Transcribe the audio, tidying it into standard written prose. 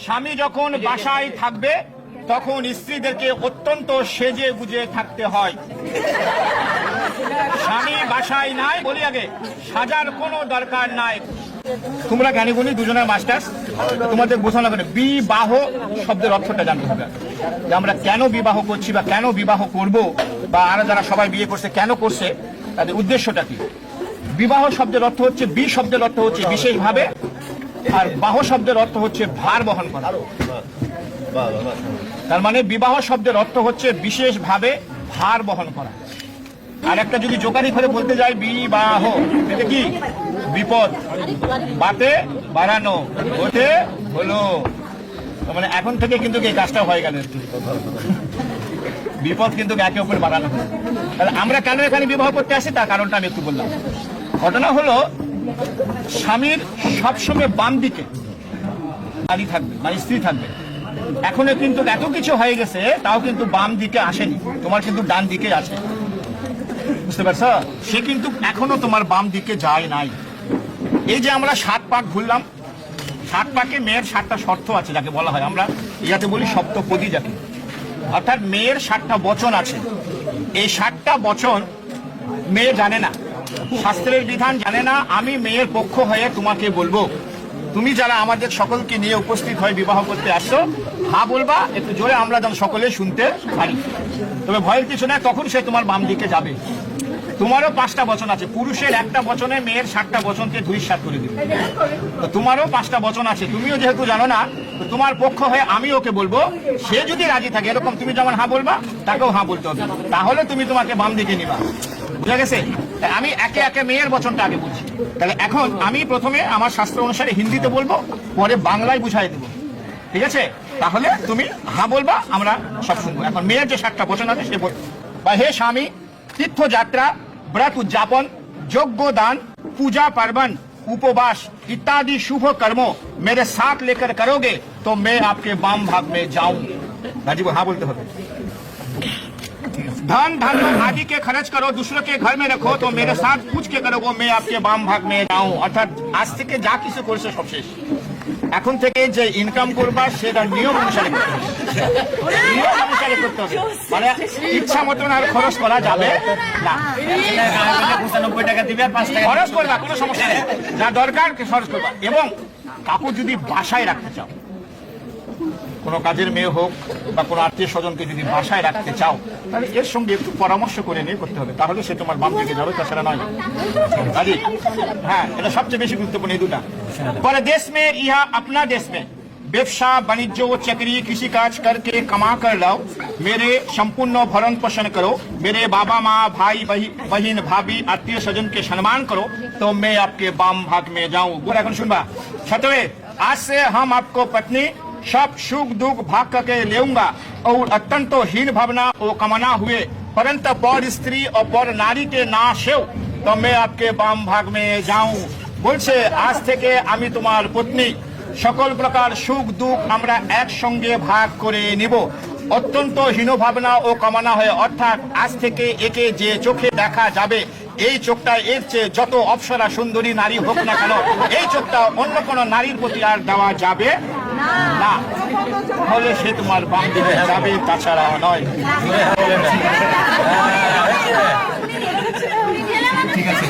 স্বামী যখন বাসায় থাকবে তখন স্ত্রীদেরকে অত্যন্ত সেজে গুজে থাকতে হয়। স্বামী বাসায় নাই বলি আগে সাজার কোনো দরকার নাই। তোমরা জ্ঞানী গুণী দুজনের মাস্টার্স, তোমাদের বোঝানো কেন বিবাহ শব্দের অর্থটা জানতে হবে, যে আমরা কেন বিবাহ করছি বা কেন বিবাহ করব, বা আরো যারা সবাই বিয়ে করছে কেন করছে, তাদের উদ্দেশ্যটা কি। বিবাহ শব্দের অর্থ হচ্ছে, বি শব্দের অর্থ হচ্ছে বিশেষভাবে, আর বাহ শব্দের অর্থ হচ্ছে ভার বহন করা। তার মানে বিবাহ শব্দের অর্থ হচ্ছে বিশেষভাবে ভার বহন করা। আর একটা যদি জোকারি করে বলতে যাই বিবাহ, এটা কি বিপদ, বাতে বাড়ানো, ওতে হলো, মানে এখন থেকে কিন্তু এই কাজটা হয়ে গেল, বিপদ কিন্তু একে অপর বাড়ানো। তাহলে আমরা কেন এখানে বিবাহ করতে আসি তার কারণটা আমি একটু বললাম। ঘটনা হলো, স্বামীর সবসময় বাম দিকে নারী থাকবে, মানে স্ত্রী থাকবে। এখনো কিন্তু এত কিছু হয়ে গেছে, তাও কিন্তু বাম দিকে আসেনি, তোমার কিন্তু ডান দিকে আছে, বুঝতে পারছো? সে কিন্তু এখনো তোমার বাম দিকে যায় নাই। এই যে আমরা 7 পাক ঘুরলাম, 7 পাকে মেয়ের 7টা শর্ত আছে, যাকে বলা হয় আমরা ইয়াতে বলি সপ্তপদী, যাকে অর্থাৎ মেয়ের 7টা বচন আছে। এই 7টা বচন মেয়ে জানে না, শাস্ত্রের বিধান জানে না। আমি মেয়ের পক্ষ হয়ে তোমাকে বলবো, তুমি যারা আমাদের সকলকে নিয়ে উপস্থিত হয়ে বিবাহ করতে আসছো, হ্যাঁ বলবা একটু জোরে, আমরা যেন সকলে শুনতে পারি। তবে ভয়ের কিছু না, তখন সে তোমার বাম দিকে যাবে। তোমারও 5টা বচন আছে, পুরুষের একটা বচনে মেয়ের 7টা বচনকে ধূলিসাৎ করে দিবে। তো তোমারও 5টা বচন আছে, তুমিও যেহেতু জানো না, তো তোমার পক্ষ হয়ে আমি ওকে বলবো, সে যদি রাজি থাকে, এরকম তুমি যেমন হ্যাঁ বলবা তাকেও হ্যাঁ বলতে হবে, তাহলে তুমি তোমাকে বাম দিকে নিবা। বুঝা গেছে? আমি একে একে মেয়ের বচনটা আগে বলছি। তাহলে এখন আমি প্রথমে আমার শাস্ত্র অনুসারে হিন্দিতে বলবো, পরে বাংলায় বুঝাই দেবো, ঠিক আছে? তাহলে তুমি হ্যাঁ বলবা, আমরা সব শুনবো। এখন মেয়ের যে 7টা বচন আছে সে বলবো, বা হে স্বামী, तीर्थयात्रा, व्रत उद्यापन, यज्ञ दान, पूजा पार्वण, उपवास इत्यादि शुभ कर्मों मेरे साथ लेकर करोगे तो मैं आपके वाम भाग में जाऊं। राजीव हाँ बोलते हो। धन धन आदि के खर्च करो, दूसरों के घर में रखो, तो मेरे साथ पूछ के करोगे मैं आपके वाम भाग में जाऊं। अर्थात आज থেকে যা কিছু করছে সব শেষ। এখন থেকে যে ইনকাম করবা সেটা নিয়ম অনুসারে করতে হবে, নিয়ম অনুসারে করতে হবে, মানে ইচ্ছা মতন আর খরচ করা যাবে না। 95 টাকা দিবে আর 5 টাকা খরচ করবা, কোনো সমস্যা নেই, যা দরকার খরচ করবা। এবং কাকু যদি বাসায় রাখতে চাও, কোনো কাজের মেয়ে হোক বা কোনো আত্মীয় স্বজনকে যদি বাসায় রাখতে চাও, তাহলে এর সঙ্গে একটু পরামর্শ করে নিয়ে করতে হবে, তাহলে সে তোমার বাম দিকে যাবে, তাছাড়া নয়। হ্যাঁ, এটা সবচেয়ে বেশি গুরুত্বপূর্ণ এই দুটা। परदेश में या अपना देश में व्यवसा वाणिज्य चाकरी किसी काज करके कमा कर लाओ, मेरे संपूर्ण भरण पोषण करो, मेरे बाबा माँ भाई बहन भाभी आत्मीय स्वजन के सम्मान करो, तो मैं आपके वाम भाग में जाऊं। बोला এখন শুনবা। छठवें, आज से हम आपको पत्नी सब सुख दुख भाग करके लेऊंगा, और अत्यंत हीन भावना वो कामना हुए, परंतु पर स्त्री और पर नारी के नाश हो, तो मैं आपके वाम भाग में जाऊं। বলছে আজ থেকে আমি তোমার পত্নী, সকল প্রকার সুখ দুঃখ আমরা একসঙ্গে ভাগ করে নিব, অত্যন্ত হীন ভাবনা ও কামনা হয়ে, অর্থাৎ আজ থেকে একে যে চোখে দেখা যাবে, এই চোখটা এর চেয়ে যত অপ্সরা সুন্দরী নারী হোক না কেন, এই চোখটা অন্য কোনো নারীর প্রতি আর দেওয়া যাবে না। তাহলে সে তোমার বাম দিকে যাবে, তাছাড়া নয়। ঠিক আছে।